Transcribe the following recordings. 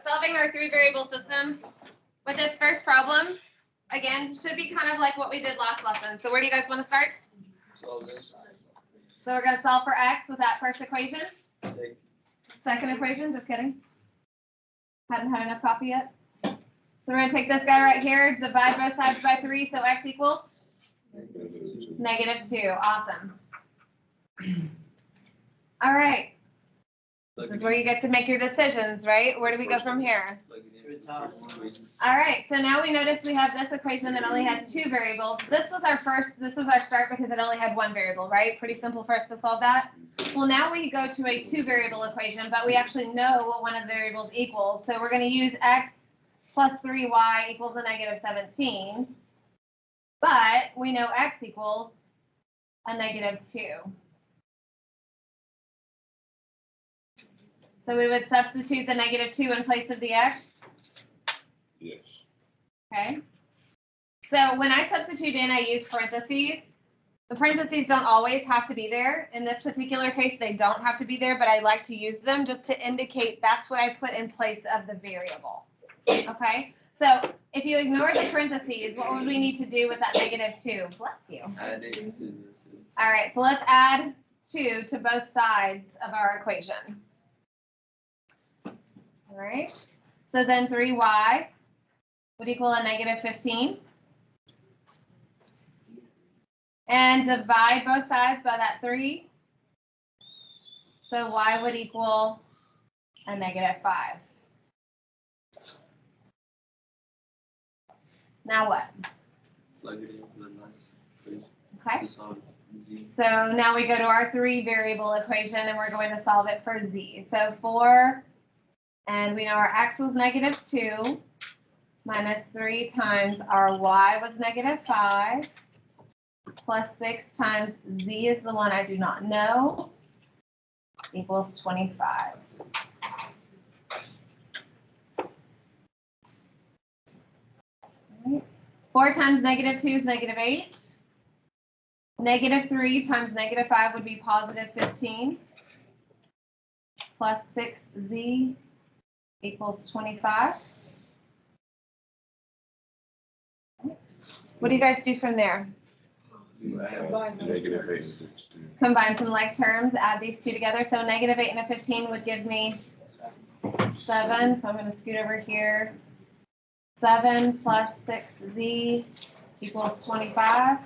solving our 3-variable system with this first problem, again, should be kind of like what we did last lesson. So where do you guys want to start? Solve this. So we're going to solve for x with that first equation. Second. Second equation, just kidding. Hadn't had enough coffee yet. So we're going to take this guy right here, divide both sides by 3, so x equals? -2. Awesome. All right. This is where you get to make your decisions, right? Where do we go from here? All right, so now we notice we have this equation that only has 2 variables. This was our start because it only had 1 variable, right? Pretty simple for us to solve that. Well, now we go to a 2-variable equation, but we actually know what one of the variables equals. So we're going to use x plus 3y equals a -17. But we know x equals a -2. So we would substitute the -2 in place of the x. Yes. Okay. So when I substitute in, I use parentheses. The parentheses don't always have to be there. In this particular case, they don't have to be there, but I like to use them just to indicate that's what I put in place of the variable. Okay. So if you ignore the parentheses, what would we need to do with that -2? Bless you. Add it to this. All right. So let's add 2 to both sides of our equation. All right. So then 3y would equal a -15. And divide both sides by that 3. So y would equal a -5. Now what? Plug it in for the last equation. Okay. To solve z. So now we go to our 3-variable equation and we're going to solve it for z. So 4, and we know our x was -2 minus 3 times our y was -5 plus 6 times z is the one I do not know equals 25. Right. 4 times -2 is -8. -3 times -5 would be +15 plus 6z equals 25. What do you guys do from there? -8. Combine some like terms, add these two together. So -8 and a 15 would give me 7. So I'm going to scoot over here. 7 plus 6z equals 25.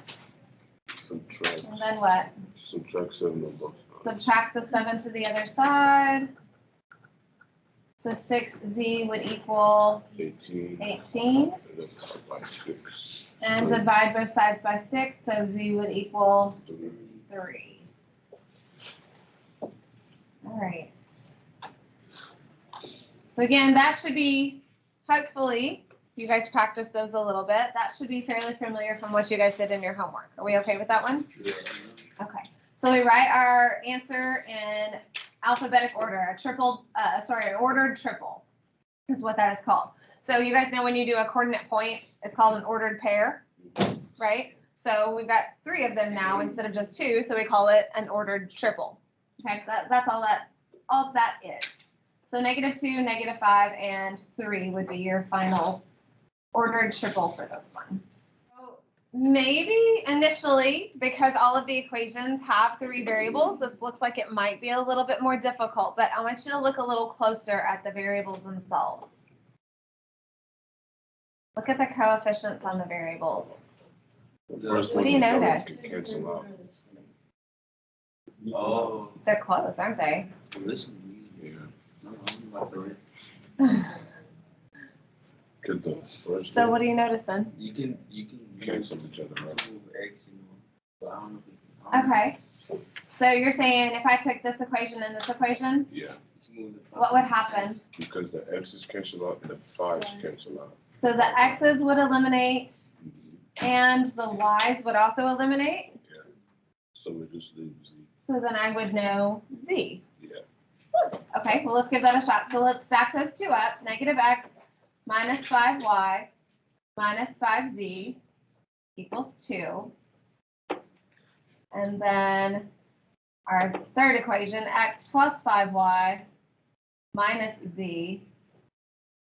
Subtract. And then what? Subtract 7 on both sides. Subtract the 7 to the other side. So 6z would equal 18. 18. And then by 6. And divide both sides by 6, so z would equal 3. All right. So again, that should be, hopefully, you guys practice those a little bit. That should be fairly familiar from what you guys did in your homework. Are we okay with that one? Yeah. Okay. So we write our answer in alphabetic order, an ordered triple is what that is called. So you guys know when you do a coordinate point, it's called an ordered pair, right? So we've got 3 of them now instead of just 2, so we call it an ordered triple. Okay, that's all that is. So -2, -5, and 3 would be your final ordered triple for this one. So maybe initially, because all of the equations have 3 variables, this looks like it might be a little bit more difficult, but I want you to look a little closer at the variables themselves. Look at the coefficients on the variables. The first What one do you you know notice? can cancel out. Oh, They're close, aren't they? this is easy. Yeah. No, I'm about the rest. Because the first So one what are you noticing? You can cancel each other out. move x and y, but I don't know if you can. Okay. So you're saying if I took this equation and this equation, Yeah. You can move the what would happen? Because the x's cancel out and the 5's cancel out. So the x's would eliminate and the y's would also eliminate. Yeah. So we just leave z. So then I would know z. Yeah. Okay, well, let's give that a shot. So let's stack those two up. -x minus 5y minus 5z equals 2. And then our third equation, x plus 5y minus z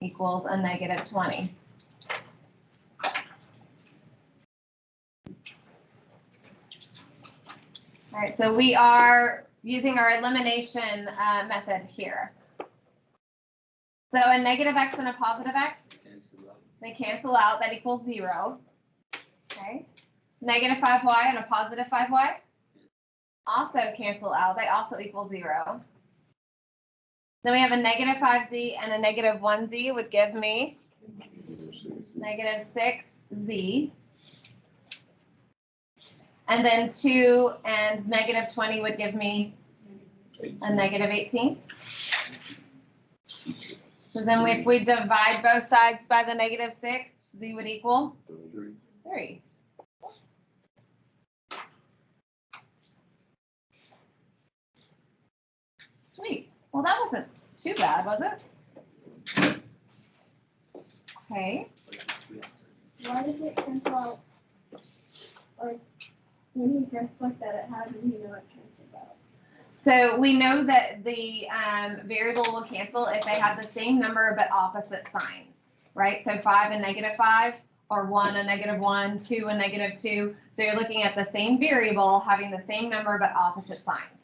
equals a negative 20. All right, so we are using our elimination method here. So a negative x and a positive x, Cancel out. they cancel out, that equals 0. Okay. Negative 5y and a positive 5y also cancel out, they also equal 0. Then we have a negative 5z and a negative 1z would give me negative 6z. And then 2 and negative 20 would give me a negative 18. So then if we divide both sides by the negative 6, z would equal 3. Sweet. Well, that wasn't too bad, was it? Okay. Why does it cancel out? Like, when you first looked at it, how did you know it canceled out? So we know that the variable will cancel if they have the same number but opposite signs, right? So 5 and negative 5, or 1 and negative 1, 2 and negative 2. So you're looking at the same variable having the same number but opposite signs.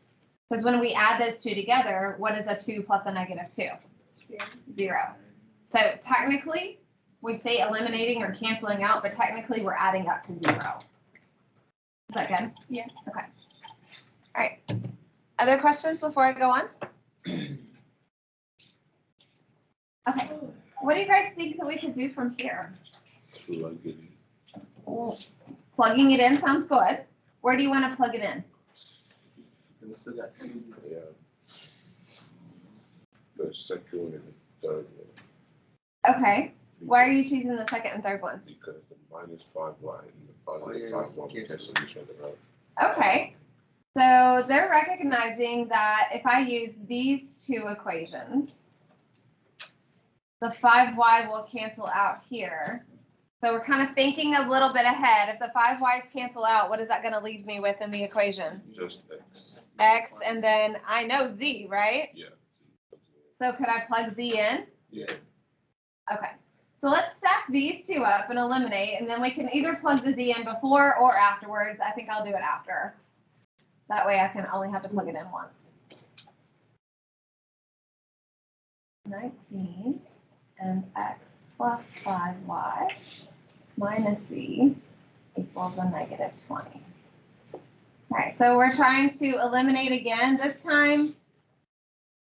Because when we add those two together, what is a 2 plus a negative 2? 0. So technically, we say eliminating or canceling out, but technically we're adding up to 0. Is that good? Yeah. Okay. All right. Other questions before I go on? Okay. What do you guys think that we could do from here? Well, plugging it in sounds good. Where do you want to plug it in? We still got 2. Yeah. The second one and the third one. Okay. Why are you choosing the second and third ones? Because the minus 5y and the positive yeah, 5y cancel. cancel each other out. Okay. So they're recognizing that if I use these two equations, the 5y will cancel out here. So we're kind of thinking a little bit ahead. If the 5y's cancel out, what is that going to leave me with in the equation? Just x. X, and then I know z, right? Yeah. So could I plug z in? Yeah. Okay. So let's stack these two up and eliminate, and then we can either plug the z in before or afterwards. I think I'll do it after. That way I can only have to plug it in once. 19 and x plus 5y minus z equals a negative 20. All right, so we're trying to eliminate again. This time,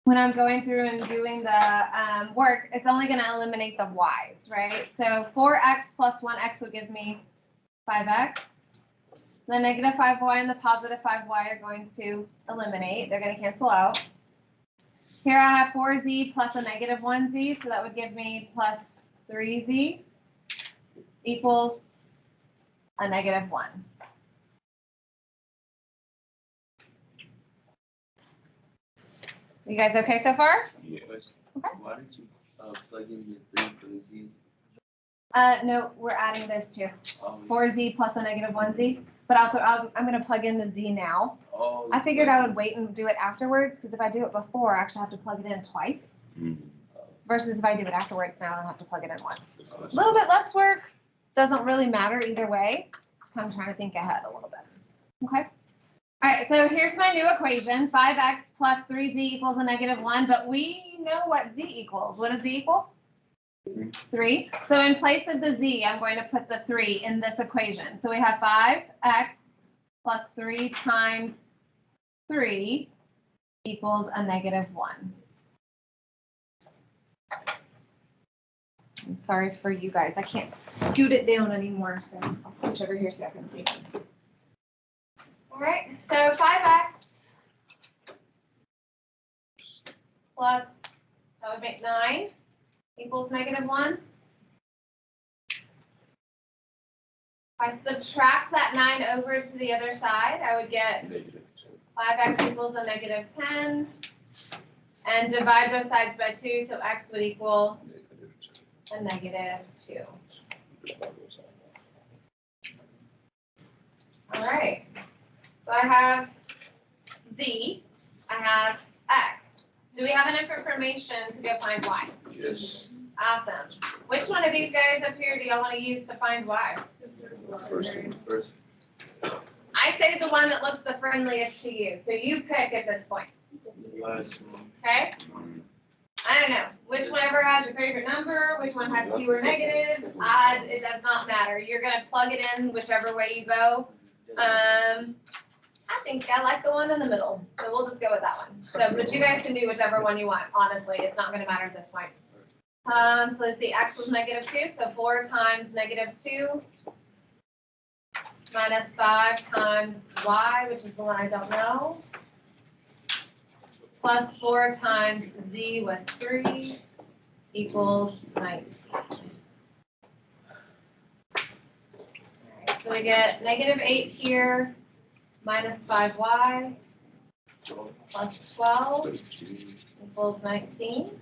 when I'm going through and doing the work, it's only going to eliminate the y's, right? So 4x plus 1x would give me 5x. The negative 5y and the positive 5y are going to eliminate. They're going to cancel out. Here I have 4z plus a negative 1z, so that would give me plus 3z equals a negative 1. You guys okay so far? Yeah. Okay. Why did you plug in your 3 for the Z? No, we're adding those two. Oh, 4z plus a negative 1z. But I'm going to plug in the z now. oh, I figured I would wait and do it afterwards, because if I do it before, I actually have to plug it in twice. Versus if I do it afterwards, now I'll have to plug it in once. A little bit less work. Doesn't really matter either way. Just kind of trying to think ahead a little bit. Okay. All right, so here's my new equation. 5x plus 3z equals a negative 1, but we know what z equals. What does z equal? 3. So in place of the z, I'm going to put the 3 in this equation. So we have 5x plus 3 times 3 equals a negative 1. I'm sorry for you guys. I can't scoot it down anymore, so I'll switch over here so I can see. All right, so 5x plus, that would make 9 equals negative 1. If I subtract that 9 over to the other side, I would get Negative 5x equals a negative 10. And divide both sides by 2, so x would equal 2. a negative 2. All right. So I have z, I have x. Do we have enough information to go find y? Yes. Awesome. Which one of these guys up here do y'all want to use to find y? First one. First, I say the one that looks the friendliest to you. So you pick at this point. last one. Okay? I don't know. Which one ever has your favorite number, which one has fewer negatives, odd, it does not matter. You're gonna plug it in whichever way you go. I think I like the one in the middle, so we'll just go with that one. So, but you guys can do whichever one you want, honestly, it's not gonna matter at this point. So let's see, x was -2, so 4 times -2 minus 5 times y, which is the one I don't know, plus 4 times z was 3 equals 19. Alright, so we get -8 here, minus 5y, plus 12 equals 19.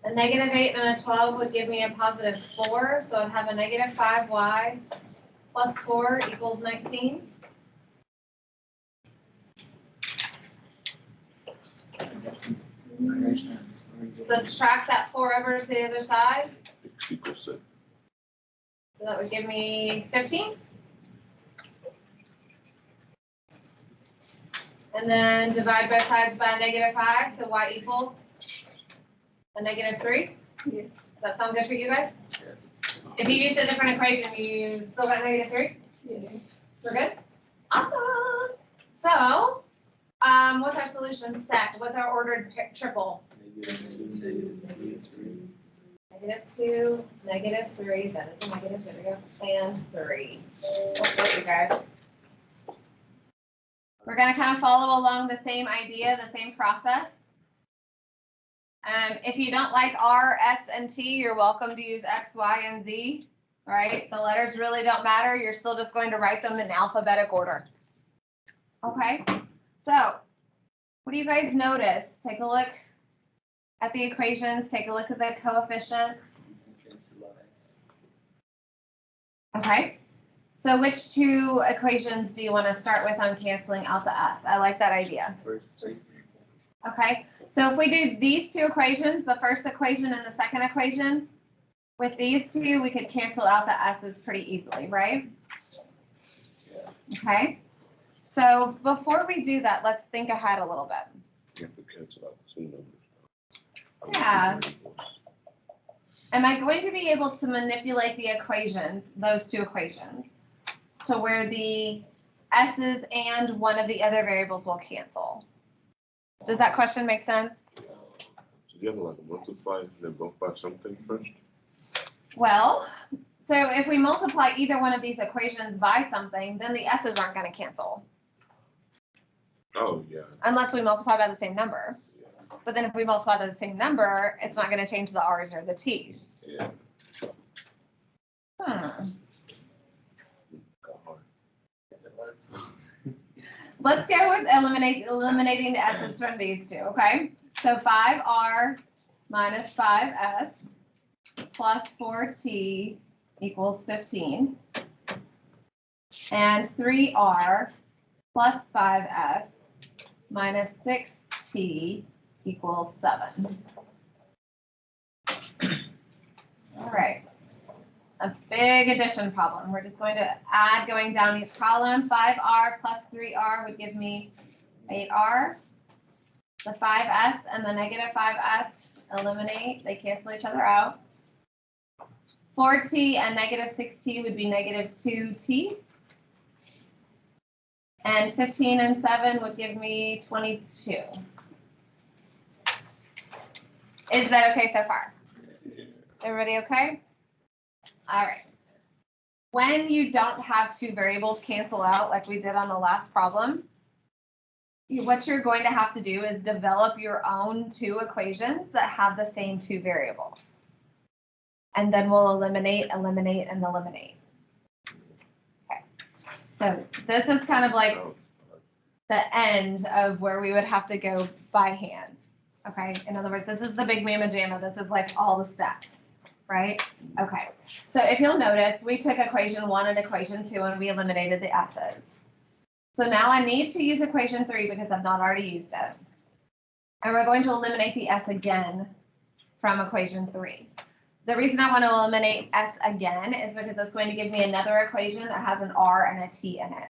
A -8 and a 12 would give me a +4, so I'd have a -5y plus 4 equals 19. Subtract that 4 over to the other side, X equals 7. so that would give me 15. And then divide both sides by a -5, so y equals a -3. Yes. Does that sound good for you guys? If you used a different equation, you still got -3? Yes. We're good? Awesome. So, what's our solution set? What's our ordered triple? -2, -3. -2, -3, that is a negative, there we go, and 3. What's up, you guys? We're gonna kind of follow along the same idea, the same process. If you don't like R, S, and T, you're welcome to use X, Y, and Z, right? The letters really don't matter. You're still just going to write them in alphabetic order. Okay, so what do you guys notice? Take a look at the equations, take a look at the coefficients. Cancelize. Okay, so which 2 equations do you want to start with on canceling out the S? I like that idea. First, 3. Okay, so if we do these 2 equations, the first equation and the second equation, with these 2, we could cancel out the S's pretty easily, right? Yeah. Okay, so before we do that, let's think ahead a little bit. You have to cancel out 2 numbers. Yeah. Am I going to be able to manipulate the equations, those 2 equations, to where the S's and one of the other variables will cancel? Does that question make sense? So you have to like multiply them both by something first? Well, so if we multiply either one of these equations by something, then the S's aren't going to cancel, Oh, yeah. unless we multiply by the same number. Yeah. But then if we multiply by the same number, it's not going to change the R's or the T's. Yeah. Let's go with eliminating the S's from these 2, okay? So 5R minus 5S plus 4T equals 15. And 3R plus 5S minus 6T equals 7. All right. A big addition problem. We're just going to add going down each column. 5R plus 3R would give me 8R. The 5S and the -5S eliminate. They cancel each other out. 4T and -6T would be -2T. And 15 and 7 would give me 22. Is that okay so far? Everybody okay? All right. When you don't have 2 variables cancel out like we did on the last problem, what you're going to have to do is develop your own 2 equations that have the same 2 variables. And then we'll eliminate, eliminate, and eliminate. Okay. So this is kind of like the end of where we would have to go by hand. Okay. In other words, this is the big mamma jamma. This is like all the steps, right? Okay. So if you'll notice, we took equation 1 and equation 2 and we eliminated the S's. So now I need to use equation 3 because I've not already used it. And we're going to eliminate the s again from equation 3. The reason I want to eliminate s again is because it's going to give me another equation that has an r and a t in it.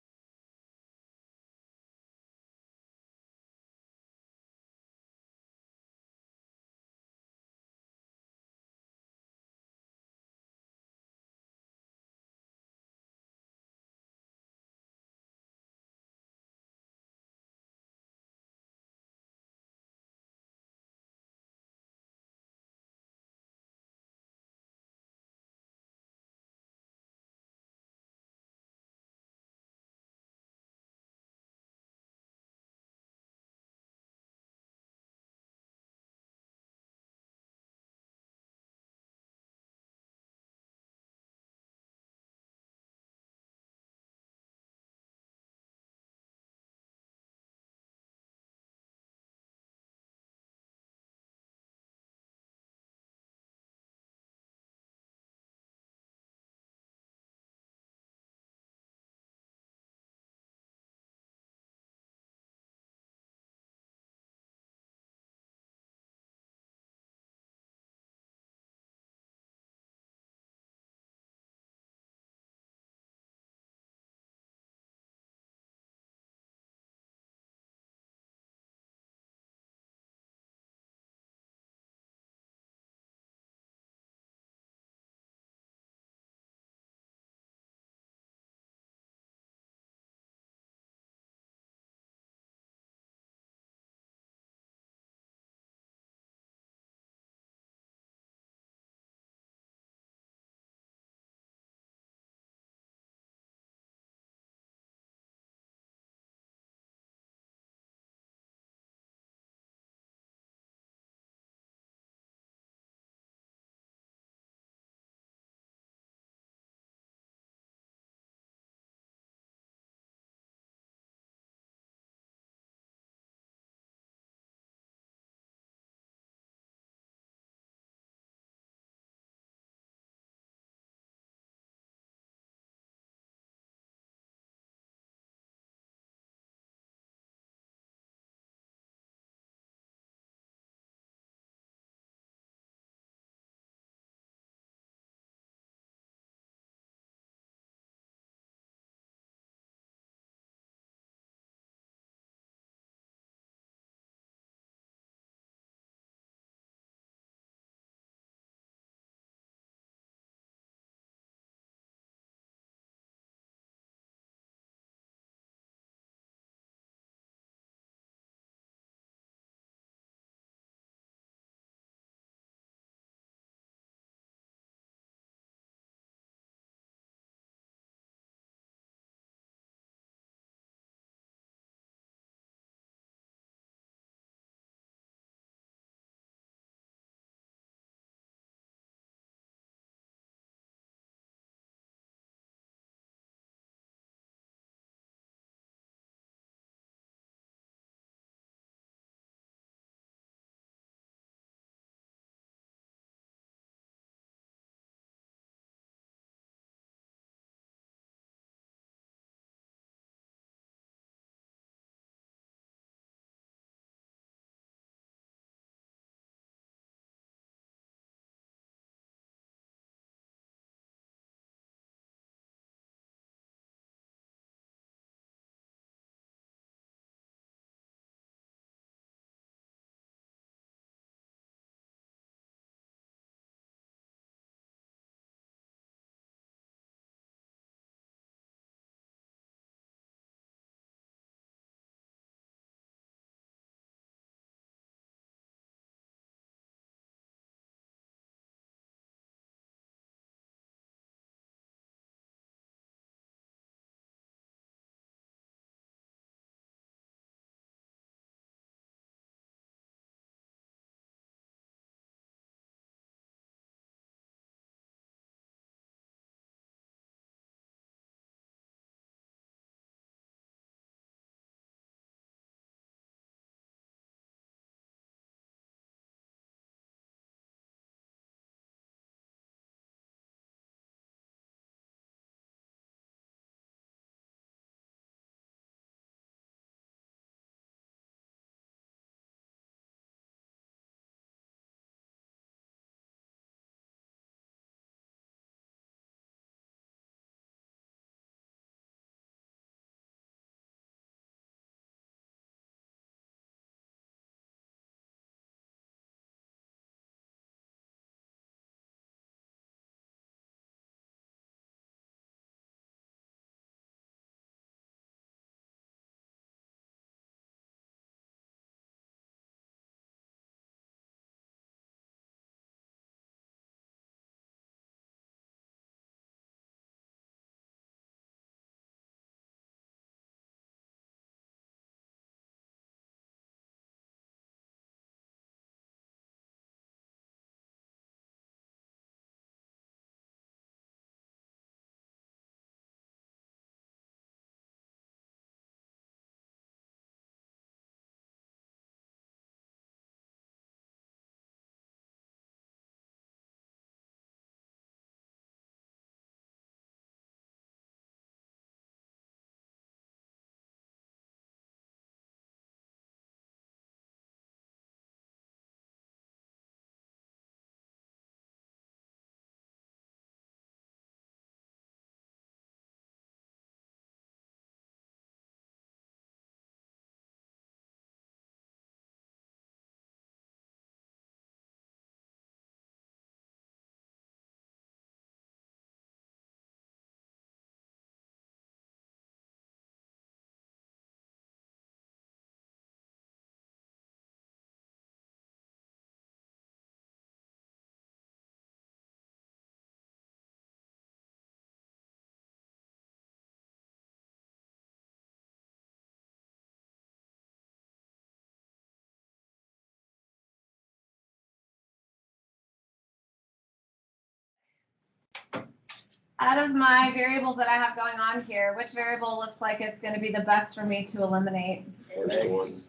Out of my variables that I have going on here, which variable looks like it's going to be the best for me to eliminate? First one,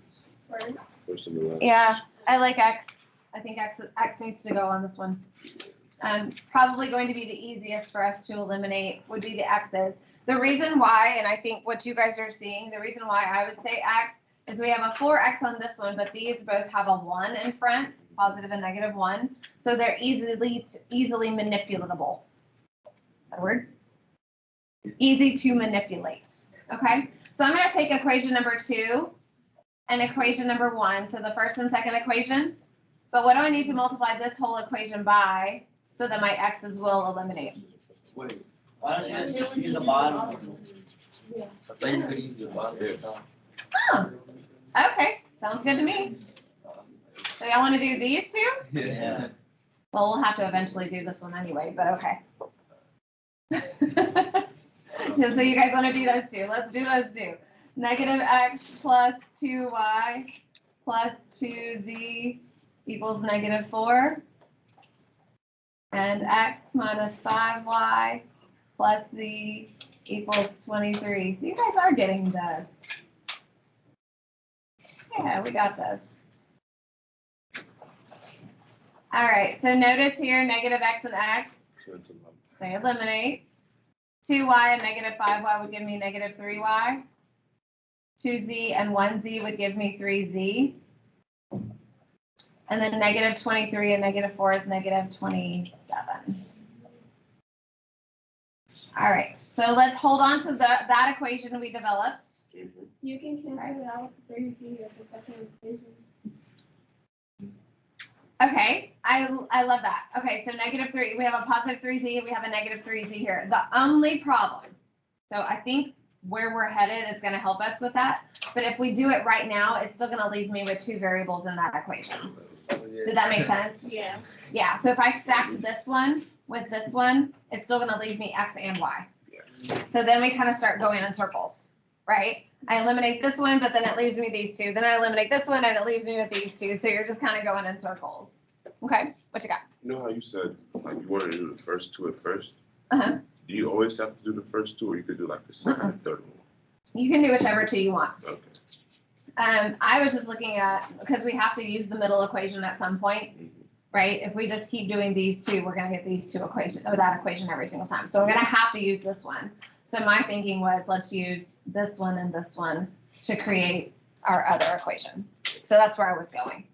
First. first and the last. Yeah, I like X. I think X needs to go on this one. Probably going to be the easiest for us to eliminate would be the X's. The reason why, and I think what you guys are seeing, the reason why I would say X is we have a 4X on this one, but these both have a 1 in front, positive and negative 1. So they're easily manipulatable. Is that a word? Easy to manipulate. Okay, so I'm going to take equation number 2 and equation number 1. So the first and second equations. But what do I need to multiply this whole equation by so that my X's will eliminate? Wait, why don't you just use the bottom? Yeah. I thought you could use the bottom. Oh, okay, sounds good to me. So y'all want to do these two? Yeah. Well, we'll have to eventually do this one anyway, but okay. So you guys want to do those two? Let's do those two. Negative X plus 2Y plus 2Z equals negative 4. And X minus 5Y plus Z equals 23. So you guys are getting this. Yeah, we got this. All right, so notice here, negative X and X, they eliminate. 2Y and negative 5Y would give me negative 3Y. 2Z and 1Z would give me 3Z. And then negative 23 and negative 4 is negative 27. All right, so let's hold on to that equation we developed. You can cancel it out with the 3Z of the second equation. Okay, I love that. Okay, so negative 3, we have a positive 3Z and we have a negative 3Z here. The only problem, so I think where we're headed is going to help us with that. But if we do it right now, it's still going to leave me with 2 variables in that equation. Did that make sense? Yeah. Yeah, so if I stacked this one with this one, it's still going to leave me X and Y. So then we kind of start going in circles, right? I eliminate this one, but then it leaves me these 2. Then I eliminate this one, and it leaves me with these 2. So you're just kind of going in circles. Okay, what you got? You know how you said like you wanted to do the first 2 at first? Uh-huh. Do you always have to do the first 2, or you could do like the second and third one? You can do whichever 2 you want. Okay. I was just looking at, because we have to use the middle equation at some point, right? If we just keep doing these 2, we're going to get these 2 equations, or that equation every single time. So we're going to have to use this one. So my thinking was, let's use this one and this one to create our other equation. So that's where I was going.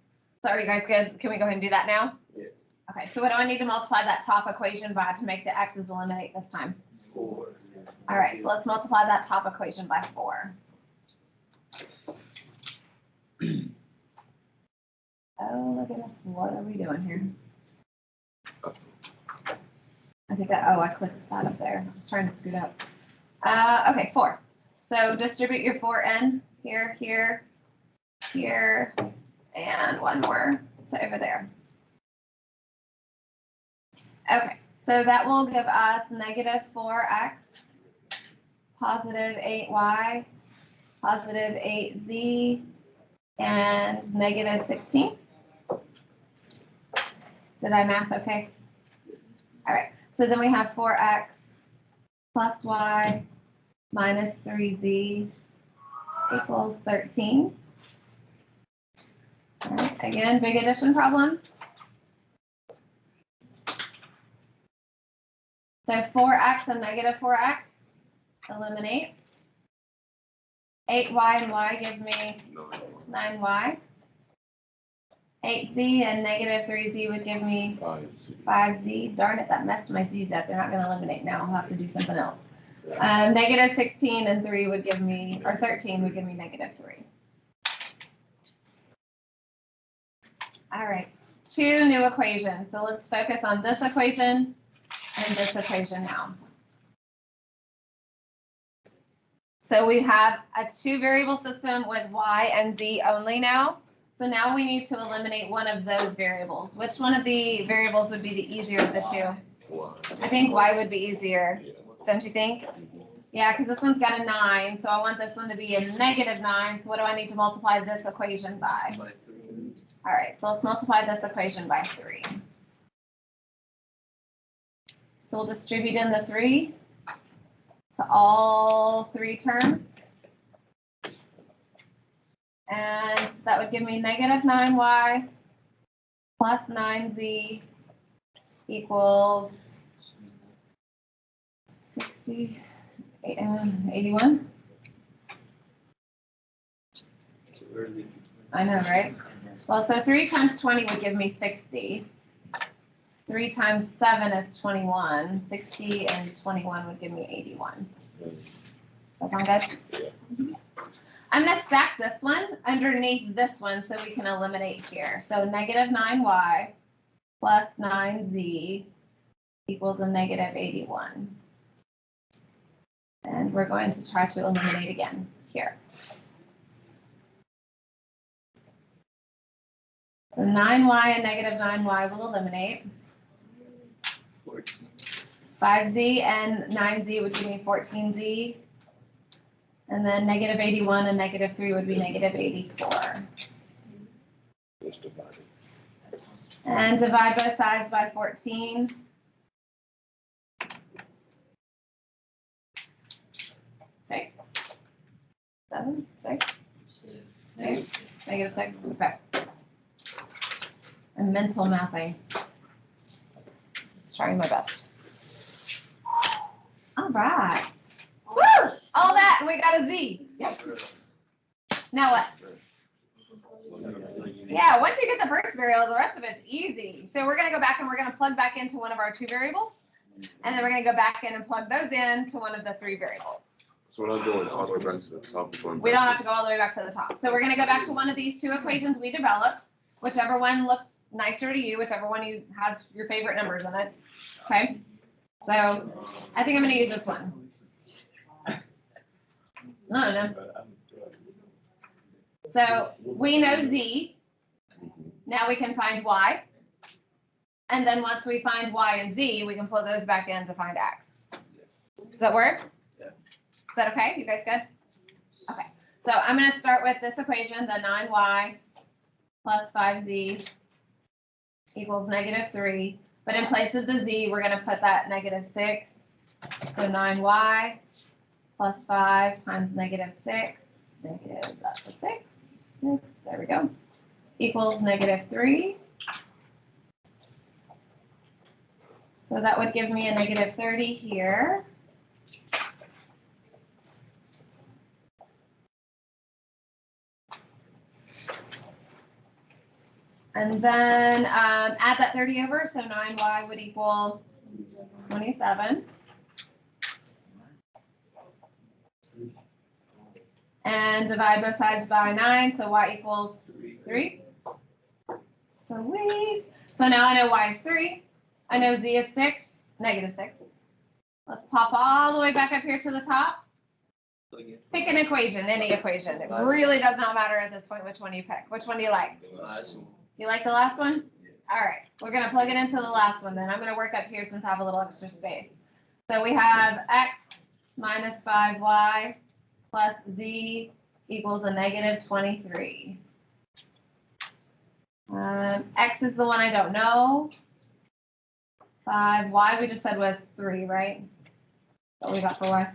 So are you guys good? Can we go ahead and do that now? Yeah. Okay, so what do I need to multiply that top equation by to make the X's eliminate this time? 4. All right, so let's multiply that top equation by 4. Oh my goodness, what are we doing here? I think I clicked that up there. I was trying to scoot up. Okay, 4. So distribute your 4 in here, here, here, and one more to over there. Okay, so that will give us negative 4x, positive 8y, positive 8z, and negative 16. Did I math okay? All right, so then we have 4x plus y minus 3z equals 13. All right, again, big addition problem. So 4x and negative 4x eliminate. 8y and y give me 9y. 8z and negative 3z would give me 5z. Darn it, that messed my z's up. They're not going to eliminate now. I'll have to do something else. Negative 16 and 3 would give me, or 13 would give me negative 3. All right, 2 new equations. So let's focus on this equation and this equation now. So we have a 2 variable system with y and z only now. So now we need to eliminate one of those variables. Which one of the variables would be the easier of the 2? I think y would be easier, don't you think? Yeah, because this one's got a 9, so I want this one to be a negative 9. So what do I need to multiply this equation by? By 3. All right, so let's multiply this equation by 3. So we'll distribute in the 3 to all 3 terms. And that would give me negative 9y plus 9z equals 81. I know, right? Well, so 3 times 20 would give me 60. 3 times 7 is 21. 60 and 21 would give me 81. That sound good? Yeah. I'm going to stack this one underneath this one so we can eliminate here. So negative 9y plus 9z equals a negative 81. And we're going to try to eliminate again here. So 9y and negative 9y will eliminate. 5z and 9z would give me 14z. And then negative 81 and negative 3 would be negative 84. Let's divide it. And divide both sides by 14. 6. 7. 6. Negative 6. Okay. I'm mental mathing. Just trying my best. All right. Woo! All that, and we got a Z. Yes. Now what? Yeah, once you get the first variable, the rest of it's easy. So we're going to go back and we're going to plug back into one of our 2 variables. And then we're going to go back in and plug those into one of the 3 variables. So we're not going all the way back to the top. We don't have to go all the way back to the top. So we're going to go back to one of these 2 equations we developed, whichever one looks nicer to you, whichever one has your favorite numbers in it. Okay? So I think I'm going to use this one. I don't know. So we know Z. Now we can find Y. And then once we find Y and Z, we can plug those back in to find X. Does that work? Yeah. Is that okay? You guys good? Okay. So I'm going to start with this equation, the 9y plus 5z equals negative 3. But in place of the Z, we're going to put that negative 6. So 9y plus 5 times negative 6. Negative, that's a 6. 6, there we go. Equals negative 3. So that would give me a negative 30 here. And then add that 30 over, so 9y would equal 27. And divide both sides by 9, so y equals 3. Sweet. So now I know y is 3. I know z is 6, negative 6. Let's pop all the way back up here to the top. Pick an equation, any equation. It really does not matter at this point which one you pick. Which one do you like? You like the last one? All right. We're going to plug it into the last one then. I'm going to work up here since I have a little extra space. So we have x minus 5y plus z equals a negative 23. X is the one I don't know. 5, y we just said was 3, right? What we got for y?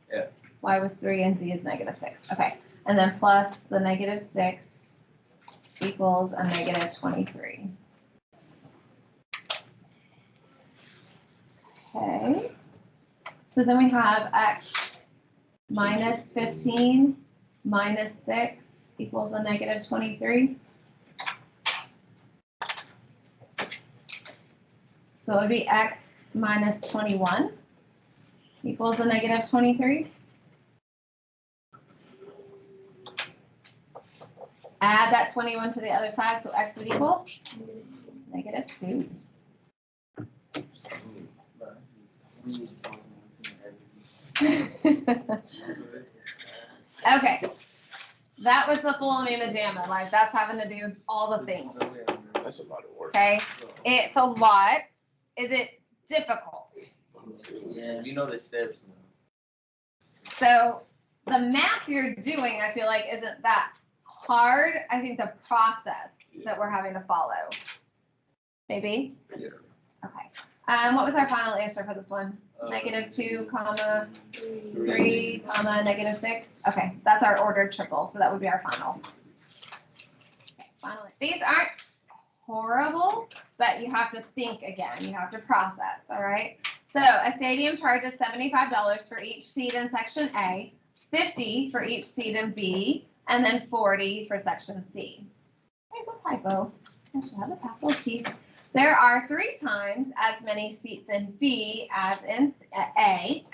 Yeah. Y was 3 and z is negative 6. Okay. And then plus the negative 6 equals a negative 23. Okay. So then we have x minus 15 minus 6 equals a negative 23. So it would be x minus 21 equals a negative 23. Add that 21 to the other side, so x would equal negative 2. Okay, that was the full Amima Jamma. Like, that's having to do all the things. That's a lot of work. Okay, it's a lot. Is it difficult? Yeah, you know the steps now. So the math you're doing, I feel like, isn't that hard. I think the process that we're having to follow. Maybe? Yeah. Okay. What was our final answer for this one? -2, comma, 3, comma, -6. Okay, that's our ordered triple, so that would be our final. Okay, finally, these aren't horrible, but you have to think again. You have to process, all right? So a stadium charges $75 for each seat in section A, $50 for each seat in B, and then $40 for section C. There's a typo. I should have a capital T. There are 3 times as many seats in B as in A.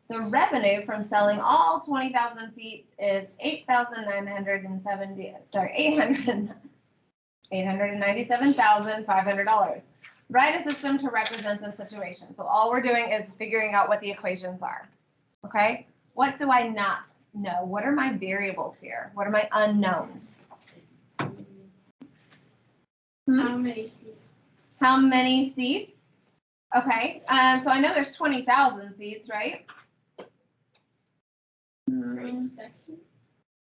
The revenue from selling all 20,000 seats is $897,500. Write a system to represent the situation. So all we're doing is figuring out what the equations are. Okay? What do I not know? What are my variables here? What are my unknowns? How many seats? How many seats? Okay, so I know there's 20,000 seats, right? For each section?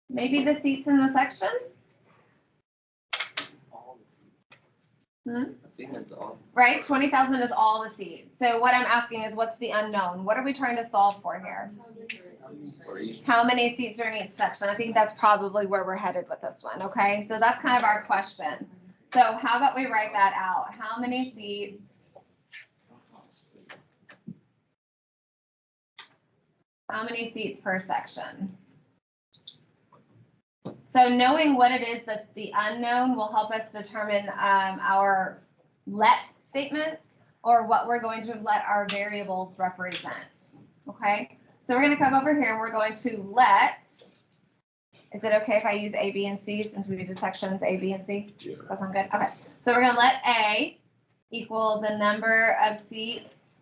Maybe the seats in the section? I think that's all. Right, 20,000 is all the seats. So what I'm asking is, what's the unknown? What are we trying to solve for here? For each. How many seats are in each section? I think that's probably where we're headed with this one, okay? So that's kind of our question. So how about we write that out? How many seats? How many seats per section? So knowing what it is that's the unknown will help us determine our let statements or what we're going to let our variables represent, okay? So we're going to come over here and we're going to let, is it okay if I use A, B, and C since we did sections A, B, and C? Yeah. Does that sound good? Okay, so we're going to let A equal the number of seats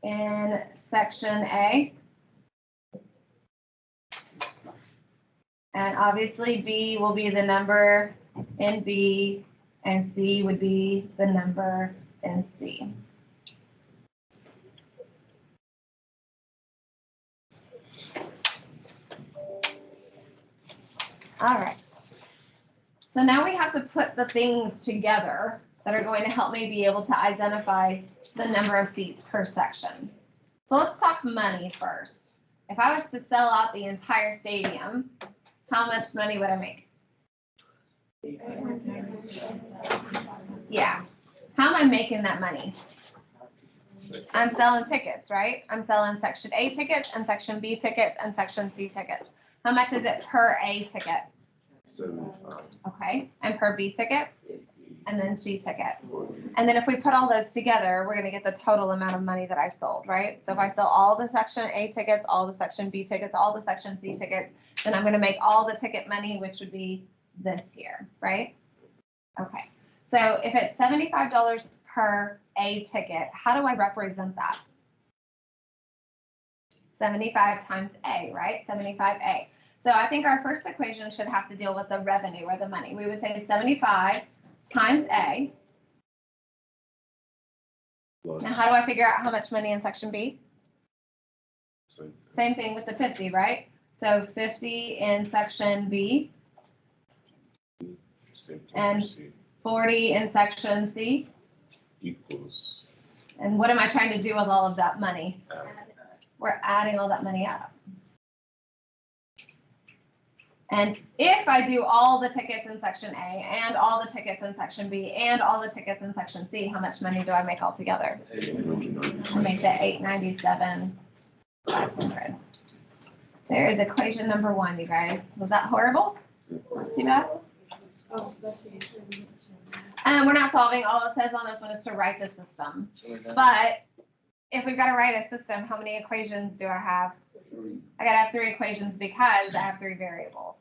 in section A. And obviously B will be the number in B, and C would be the number in C. All right. So now we have to put the things together that are going to help me be able to identify the number of seats per section. So let's talk money first. If I was to sell out the entire stadium, how much money would I make? Yeah. How am I making that money? I'm selling tickets, right? I'm selling section A tickets and section B tickets and section C tickets. How much is it per A ticket? 75. Okay. And per B ticket? And then C ticket. And then if we put all those together, we're going to get the total amount of money that I sold, right? So if I sell all the section A tickets, all the section B tickets, all the section C tickets, then I'm going to make all the ticket money, which would be this here, right? Okay. So if it's $75 per A ticket, how do I represent that? 75 times A, right? 75A. So I think our first equation should have to deal with the revenue or the money. We would say 75 times A. Plus, Now, how do I figure out how much money in section B? same Same thing with the 50, right? So 50 in section B, thing And- for C. 40 in section C. Equals. And what am I trying to do with all of that money? Add. We're adding all that money up. And if I do all the tickets in section A and all the tickets in section B and all the tickets in section C, how much money do I make altogether? I make the $897,500. There is equation number 1, you guys. Was that horrible? Not too bad. We're not solving. All it says on this one is to write the system. So we're done. But if we've got to write a system, how many equations do I have? I got to have 3 equations because I have 3 variables.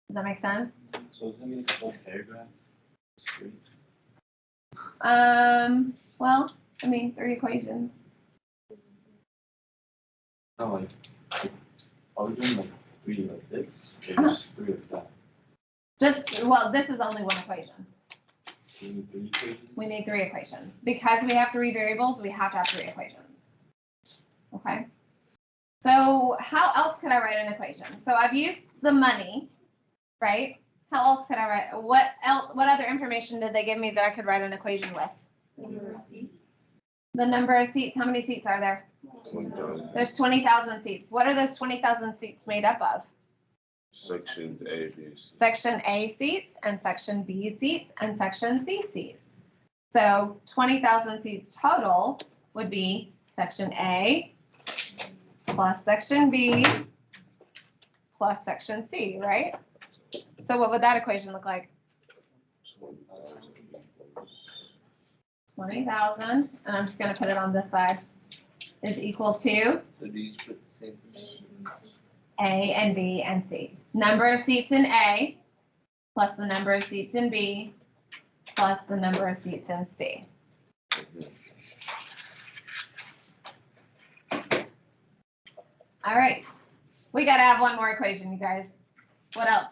Does that make sense? So it's gonna be the whole paragraph? Well, I mean, 3 equations. No, like, are we doing like 3 like this, or Uh-huh. just 3 like that? Well, this is only 1 equation. Do we need 3 equations? We need 3 equations. Because we have 3 variables, we have to have 3 equations. Okay? So how else could I write an equation? So I've used the money, right? How else could I write? What else? What other information did they give me that I could write an equation with? Number of seats. The number of seats, how many seats are there? 20,000. There's 20,000 seats. What are those 20,000 seats made up of? Section A, B, C. Section A seats and Section B seats and Section C seats. So 20,000 seats total would be Section A plus Section B plus Section C, right? So what would that equation look like? 20,000 equals 20,000, and I'm just going to put it on this side, is equal to So do you split the same thing? A and B and C. Number of seats in A plus the number of seats in B plus the number of seats in C. All right. We got to have one more equation, you guys. What else?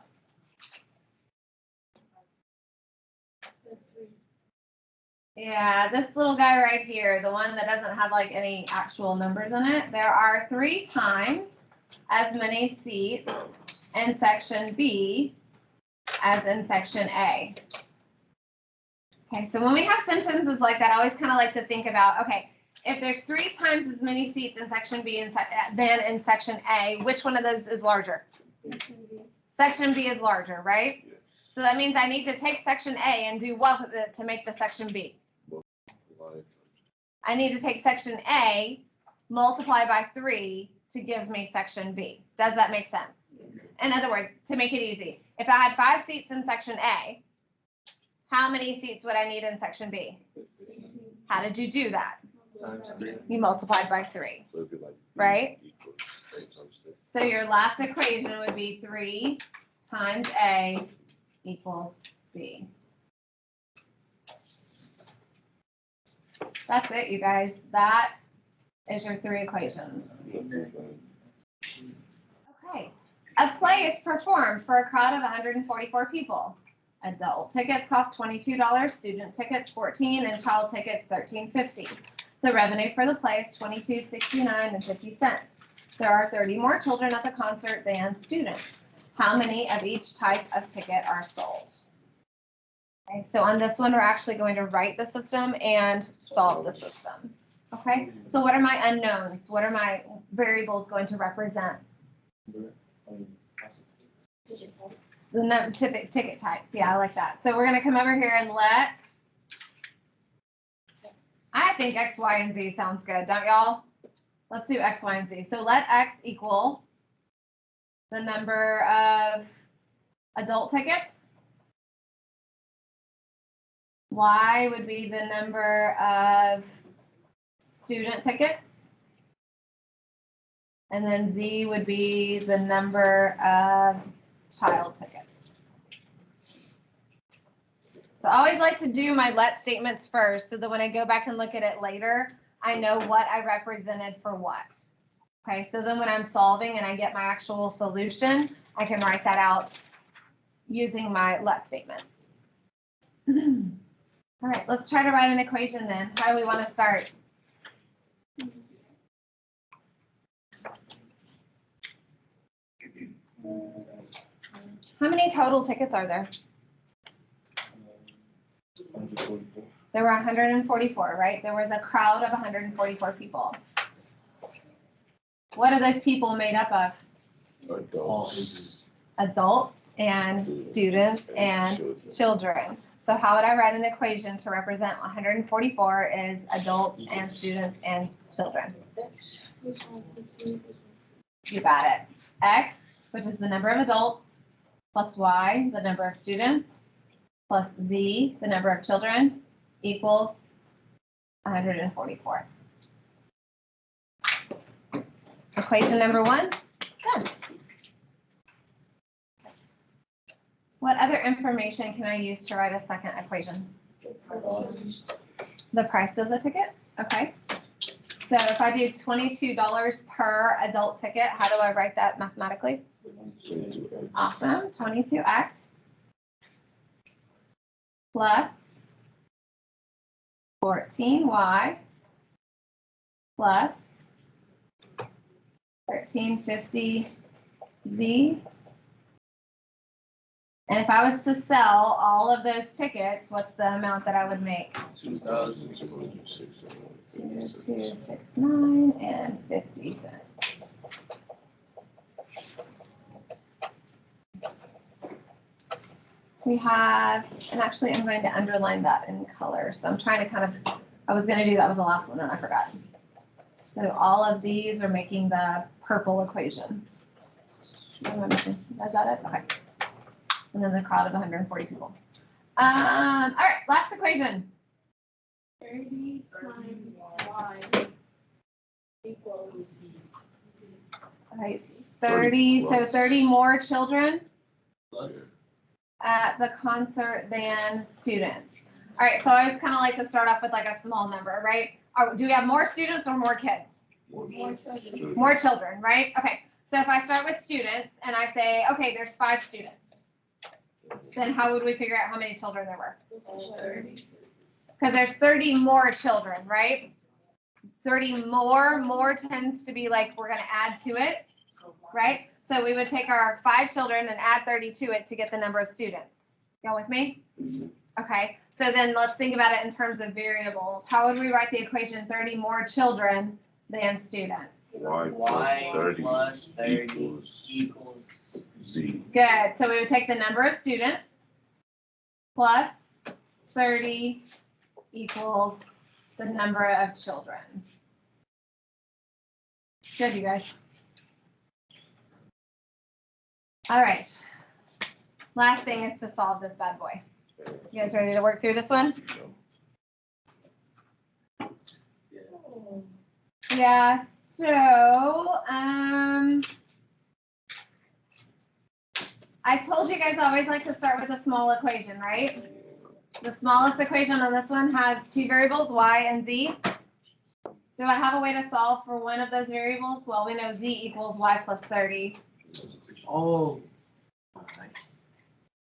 Yeah, this little guy right here, the one that doesn't have like any actual numbers in it, there are 3 times as many seats in section B as in section A. Okay, so when we have sentences like that, I always kind of like to think about, okay, if there's 3 times as many seats in section B than in section A, which one of those is larger? Section B is larger, right? Yes. So that means I need to take section A and do what with it to make the section B? I need to take section A, multiply by 3 to give me section B. Does that make sense? In other words, to make it easy, if I had 5 seats in section A, how many seats would I need in section B? How did you do that? Times 3. You multiplied by 3. So it'd be like B Right? equals A times 3. So your last equation would be 3 times A equals B. That's it, you guys. That is your 3 equations. Okay. A play is performed for a crowd of 144 people. Adult tickets cost $22, student tickets $14, and child tickets $13.50. The revenue for the play is $22.69.50. There are 30 more children at the concert than students. How many of each type of ticket are sold? Okay, so on this one, we're actually going to write the system and solve the system. Okay, so what are my unknowns? What are my variables going to represent? The ticket types. Yeah, I like that. So we're going to come over here and I think X, Y, and Z sounds good, don't y'all? Let's do X, Y, and Z. So let X equal the number of adult tickets. Y would be the number of student tickets. And then Z would be the number of child tickets. So I always like to do my let statements first so that when I go back and look at it later, I know what I represented for what. Okay, so then when I'm solving and I get my actual solution, I can write that out using my let statements. All right, let's try to write an equation then. How do we want to start? How many total tickets are there? There were 144, right? There was a crowd of 144 people. What are those people made up of? Adults. Adults and students and children. So how would I write an equation to represent 144 is adults and students and children? You got it. X, which is the number of adults, plus Y, the number of students, plus Z, the number of children, equals 144. Equation number 1, done. What other information can I use to write a second equation? The price of the ticket, okay. So if I do $22 per adult ticket, how do I write that mathematically? 22X. Awesome, 22x plus 14y plus 1350z And if I was to sell all of those tickets, what's the amount that I would make? 2,269 and 50 cents. We have, and actually I'm going to underline that in color. So I'm trying to kind of, I was going to do that with the last one and I forgot. So all of these are making the purple equation. What am I missing? Is that it? Okay. And then the crowd of 140 people. All right, last equation. 30 times y equals. All right, 30, so 30 more children Plus. at the concert than students. All right, so I always kind of like to start off with like a small number, right? Do we have more students or more kids? More children. More children, right? Okay, so if I start with students and I say, okay, there's 5 students, then how would we figure out how many children there were? 30. Because there's 30 more children, right? 30 more tends to be like we're going to add to it, right? So we would take our 5 children and add 30 to it to get the number of students. Y'all with me? Okay, so then let's think about it in terms of variables. How would we write the equation 30 more children than students? Y plus 30 equals Z. Good, so we would take the number of students plus 30 equals the number of children. Good, you guys. All right. Last thing is to solve this bad boy. You guys ready to work through this one? Yeah, so, I told you guys I always like to start with a small equation, right? The smallest equation on this one has 2 variables, y and z. Do I have a way to solve for one of those variables? Well, we know z equals y plus 30. Oh.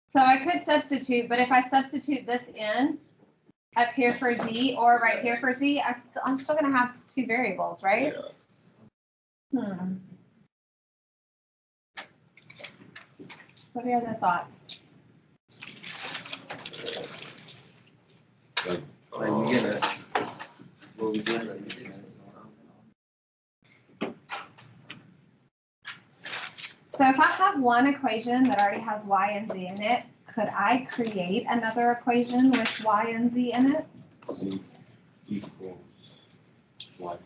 So I could substitute, but if I substitute this in up here for z or right here for z, I'm still going to have 2 variables, right? Yeah. What are your other thoughts? Are you gonna? What we doing? So if I have one equation that already has y and z in it, could I create another equation with y and z in it? Z equals Y.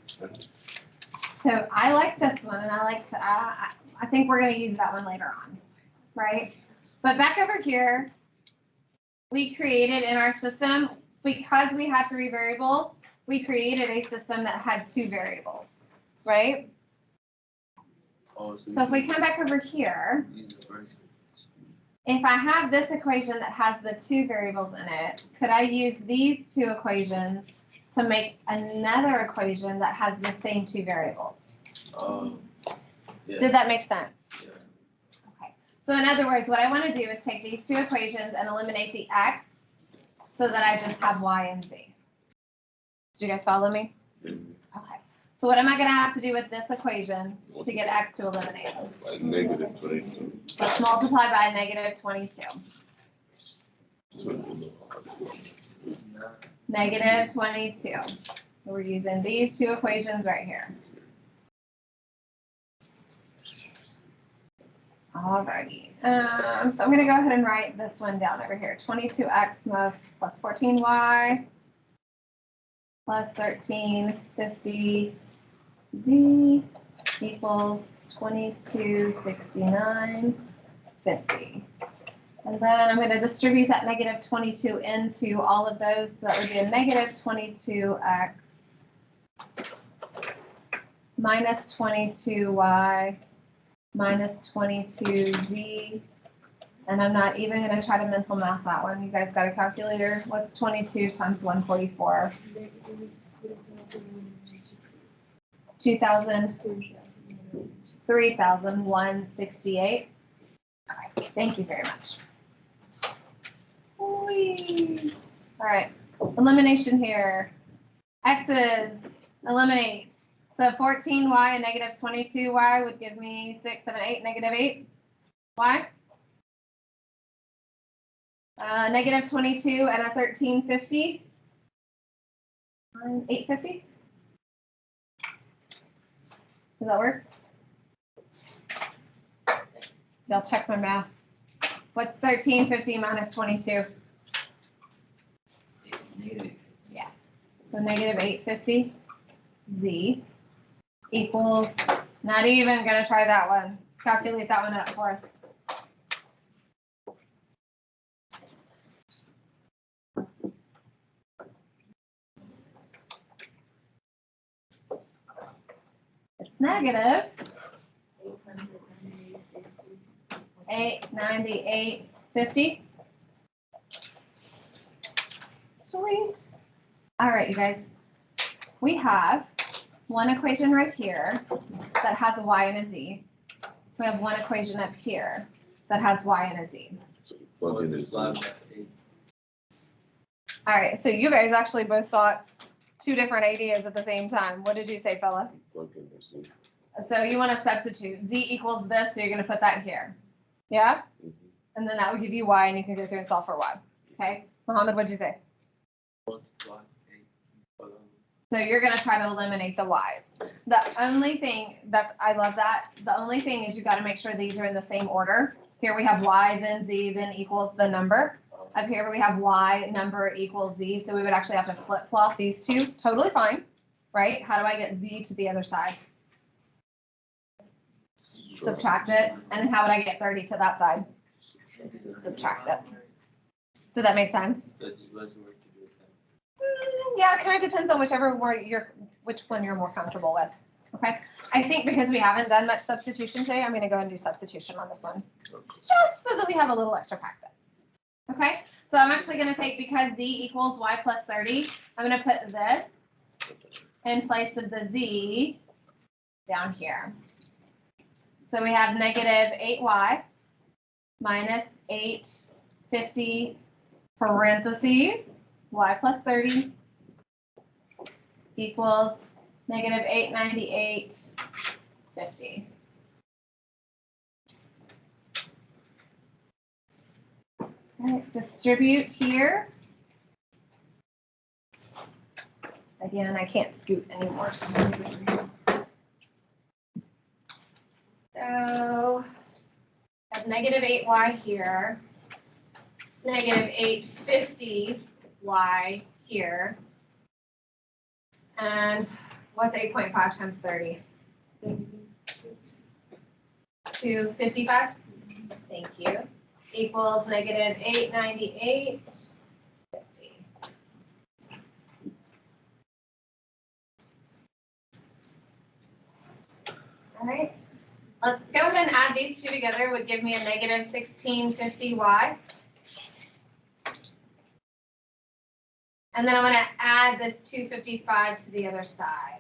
So I like this one, and I like to. I think we're going to use that one later on, right? But back over here, we created in our system, because we had 3 variables, we created a system that had 2 variables, right? Oh, So if we come back over here, if I have this equation that has the 2 variables in it, could I use these 2 equations to make another equation that has the same 2 variables? Yeah. Did that make sense? Yeah. Okay. So in other words, what I want to do is take these 2 equations and eliminate the x so that I just have y and z. Did you guys follow me? Okay. So what am I going to have to do with this equation to get x to eliminate? Like negative 22. Let's multiply by negative 22. Negative 22. We're using these 2 equations right here. Alrighty. So I'm going to go ahead and write this one down over here. 22x plus 14y plus 1350 z equals 2269.50. And then I'm going to distribute that negative 22 into all of those. So that would be a negative 22x minus 22y minus 22z. And I'm not even going to try to mental math that one. You guys got a calculator? What's 22 times 144? 2,000. 3,168. All right, thank you very much. Whee. All right, elimination here. X's, eliminate. So 14y and negative 22y would give me 6, 7, 8, negative 8. Y. Negative 22 and a 1350. 850. Does that work? Y'all check my math. What's 1350 minus 22? Negative. Yeah. So negative 850 Z equals, not even gonna try that one. Calculate that one up for us. It's negative 898.50. Sweet. All right, you guys. We have one equation right here that has a y and a z. We have one equation up here that has y and a z. So plug in this. All right, so you guys actually both thought two different ideas at the same time. What did you say, fella? Plug in this. So you want to substitute z equals this, so you're going to put that here. Yeah? Mhm. And then that would give you y, and you can go through and solve for y. Okay? Mohammed, what'd you say? So you're going to try to eliminate the y's. The only thing I love that. The only thing is you got to make sure these are in the same order. Here we have y, then z, then equals the number. Up here we have y, number equals z. So we would actually have to flip flop these two. Totally fine, right? How do I get z to the other side? Subtract it. And then how would I get 30 to that side? Subtract it. So that makes sense? So it's less work to do with that. Yeah, it kind of depends on which one you're more comfortable with. Okay. I think because we haven't done much substitution today, I'm going to go and do substitution on this one, just so that we have a little extra practice. Okay. So I'm actually going to take, because z equals y plus 30, I'm going to put this in place of the z down here. So we have negative 8y minus 850 parentheses y plus 30 equals negative 898.50. All right, distribute here. Again, I can't scoot anymore. So I have negative 8y here, negative 850y here, and what's 8.5 times 30? 255? Thank you. Equals negative 898.50. All right. Let's go ahead and add these two together. It would give me a negative 1650y. And then I'm going to add this 255 to the other side.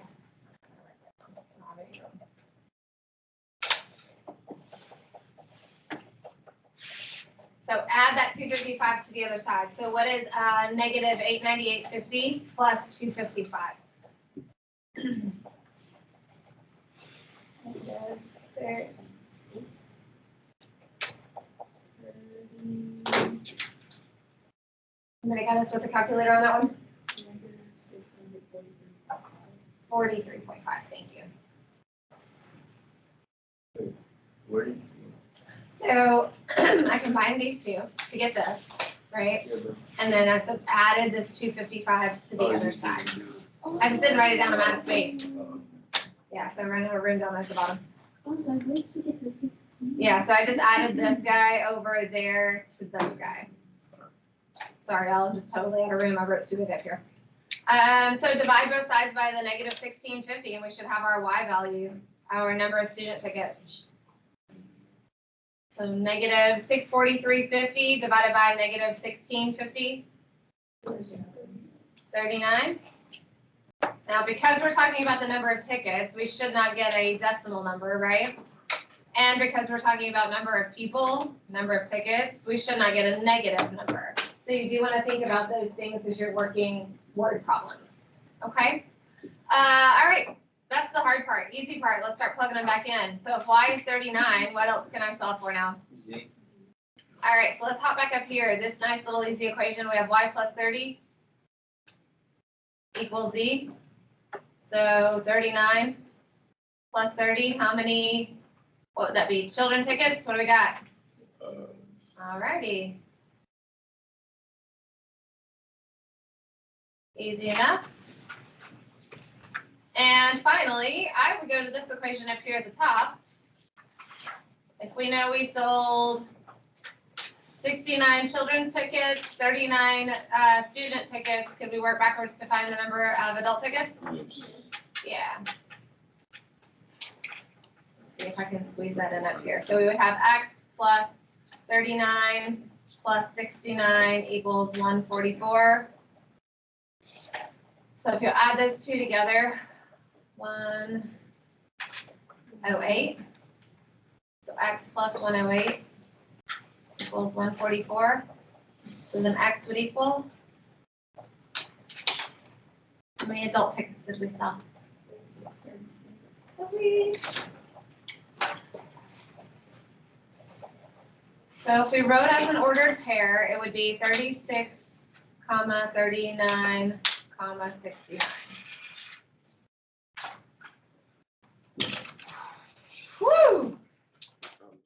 So add that 255 to the other side. So what is negative 898.50 plus 255? Somebody got us with the calculator on that one? 43.5, thank you. Where did you? So I combined these two to get this, right? Yeah, but. And then I added this 255 to the other side. I just didn't write it down, I'm out of space. Yeah, so I'm running out of room down there at the bottom. I was like, where did you get this? Yeah, so I just added this guy over there to this guy. Sorry, y'all, I'm just totally out of room. I wrote too big up here. So divide both sides by the negative 1650, and we should have our y value, our number of student tickets. So negative 643.50 divided by negative 1650. 39. Now, because we're talking about the number of tickets, we should not get a decimal number, right? And because we're talking about number of people, number of tickets, we should not get a negative number. So you do want to think about those things as you're working word problems. Okay? All right. That's the hard part. Easy part. Let's start plugging them back in. So if y is 39, what else can I solve for now? Z. All right, so let's hop back up here. This nice little easy equation, we have y plus 30 equals z. So 39 plus 30, how many, what would that be? Children tickets, what do we got? All righty. Easy enough. And finally, I would go to this equation up here at the top. If we know we sold 69 children's tickets, 39 student tickets, could we work backwards to find the number of adult tickets? Yes. Yeah. Let's see if I can squeeze that in up here. So we would have x plus 39 plus 69 equals 144. So if you add those two together, 108. So x plus 108 equals 144. So then x would equal, how many adult tickets did we sell? Sweet. So if we wrote as an ordered pair, it would be 36, 39, 69.